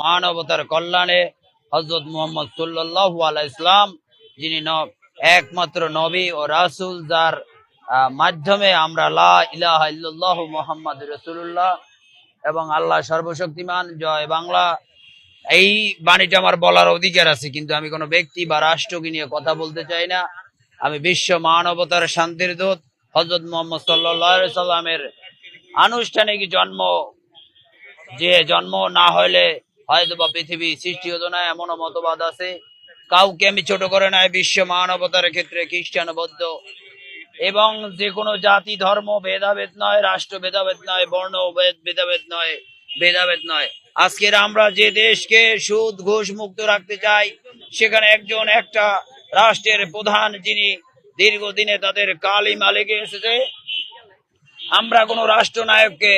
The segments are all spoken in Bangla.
মানবতার কল্যাণে হযরত মুহাম্মদ সাল্লাল্লাহু আলাইহি ইসলাম, যিনি একমাত্র নবী ও রাসূল, যার মাধ্যমে আমরা লা ইলাহা ইল্লাল্লাহ মুহাম্মাদুর রাসূলুল্লাহ এবং আল্লাহ সর্বশক্তিমান, জয় বাংলা, এই বাণীটা আমার বলার অধিকার আছে, কিন্তু আমি কোনো ব্যক্তি বা রাষ্ট্রকে নিয়ে কথা বলতে চাই না। আমি বিশ্ব মানবতার শান্তির দূত হযরত মুহাম্মদ সাল্লাল্লাহু আলাইহি সাল্লামের আনুষ্ঠানিক জন্ম না হলে হয়তো বা পৃথিবী সৃষ্টি হতো না, এমনও মতবাদ আছে। কাউকে আমি ছোট করে নাই। বিশ্ব মানবতার ক্ষেত্রে খ্রিস্টান, বৌদ্ধ এবং যে কোনো জাতি ধর্ম ভেদাভেদ নয়, রাষ্ট্র ভেদাভেদ নয়, বর্ণ ভেদাভেদ নয়। আজকের আমরা যে দেশকে সুদ ঘুষ মুক্ত রাখতে চাই, সেখানে একটা রাষ্ট্রের প্রধান, যিনি দীর্ঘদিনে তাদের কালিমা লেগে এসেছে। আমরা কোনো রাষ্ট্রনায়ককে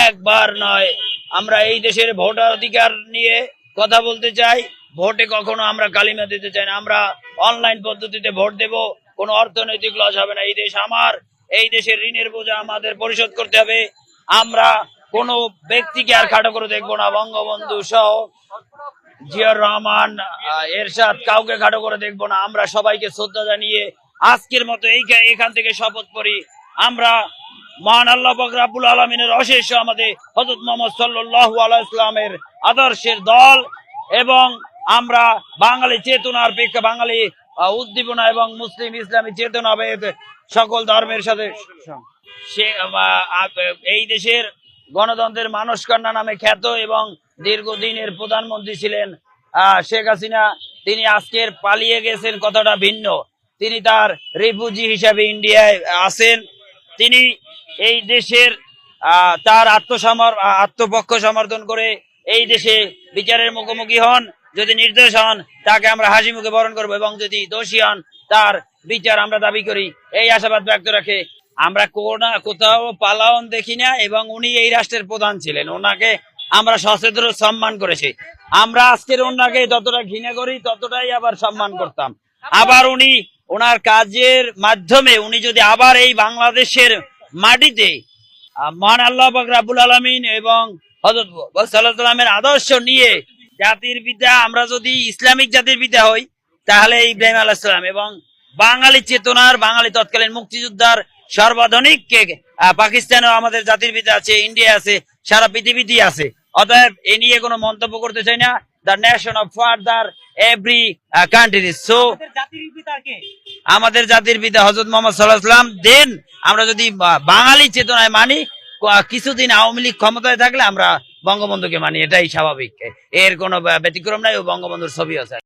একবার নয়, আমরা এই দেশের ভোটাধিকার নিয়ে কথা বলতে চাই। ভোটে কখনো আমরা কালিমা দিতে চাই না। আমরা অনলাইন পদ্ধতিতে ভোট দেব, কোনো অর্থনৈতিক লস হবে না। এই দেশ আমার, এই দেশের ঋণের বোঝা আমাদের পরিশোধ করতে হবে। আমরা কোনো ব্যক্তিকে আর খাটো করে দেখবো না। বঙ্গবন্ধু সহ জিয়াউর রহমান, এরশাদ, কাউকে খাটো করে দেখবো না। আমরা সবাইকে শ্রদ্ধা জানিয়ে আজকের মতো এখান থেকে শপথ করি, আমরা মহান আল্লাহ পাক রব্বুল আলামিনের অশেষ আমাদের হযরত মুহাম্মদ সাল্লাল্লাহু আলাইহি ওয়াসাল্লামের আদর্শের দল, এবং আমরা বাঙালি চেতনার বাঙালি উদ্দীপনা এবং মুসলিম ইসলামী চেতনা সকল ধর্মের সাথে এই দেশের গণতন্ত্রের মানসকন্যা নামে খ্যাত এবং দীর্ঘদিনের প্রধানমন্ত্রী ছিলেন শেখ হাসিনা। তিনি আজকের পালিয়ে গেছেন, কথাটা ভিন্ন। তিনি তার রিফিউজি হিসাবে ইন্ডিয়ায় আছেন। তিনি এই দেশের তার আত্মপক্ষ সমর্থন করে এই দেশে বিচারের মুখোমুখি হন। যদি নির্দোষ হন, তাকে আমরা হাসি মুখে বরণ করবো, এবং যদি দোষী হন, তার বিচার আমরা দাবি করি। এই আশাবাদ ব্যক্ত রাখে আমরা কোথাও পালাওন দেখি না, এবং উনি এই রাষ্ট্রের প্রধান ছিলেন। ওনাকে আমরা সচেতন সম্মান করেছি। আমরা আজকের ওনাকে যতটা ঘৃণা করি, ততটাই আবার সম্মান করতাম। আবার ওনার কাজের মাধ্যমে উনি যদি আবার এই বাংলাদেশের মাটিতে মহান আল্লাহ পাক রব্বুল আলামিন এবং হযরত সাল্লাল্লাহু আলাইহি ওয়াসাল্লামের আদর্শ নিয়ে জাতির পিতা, আমরা যদি ইসলামিক জাতির পিতা হই, তাহলে ইব্রাহিম আলাইহিস সালাম, এবং বাঙালি চেতনার, বাঙালি তৎকালীন মুক্তিযোদ্ধার সর্বাধুনিক পাকিস্তানেও আমাদের জাতির পিতা আছে, ইন্ডিয়া আছে, সারা পৃথিবীতেই আছে। অতএব এ নিয়ে কোনো মন্তব্য করতে চাই না। The nation of father every country. So আমাদের জাতির পিতা হযরত মুহাম্মদ সাল্লাল্লাহু আলাইহি ওয়াসাল্লাম। দেন আমরা যদি বাঙালি চেতনায় মানি, কিছুদিন আওয়ামী লীগ ক্ষমতায় থাকলে আমরা বঙ্গবন্ধুকে মানি, এটাই স্বাভাবিক। এর কোনো ব্যতিক্রম নাই। ও বঙ্গবন্ধুর ছবি আছে।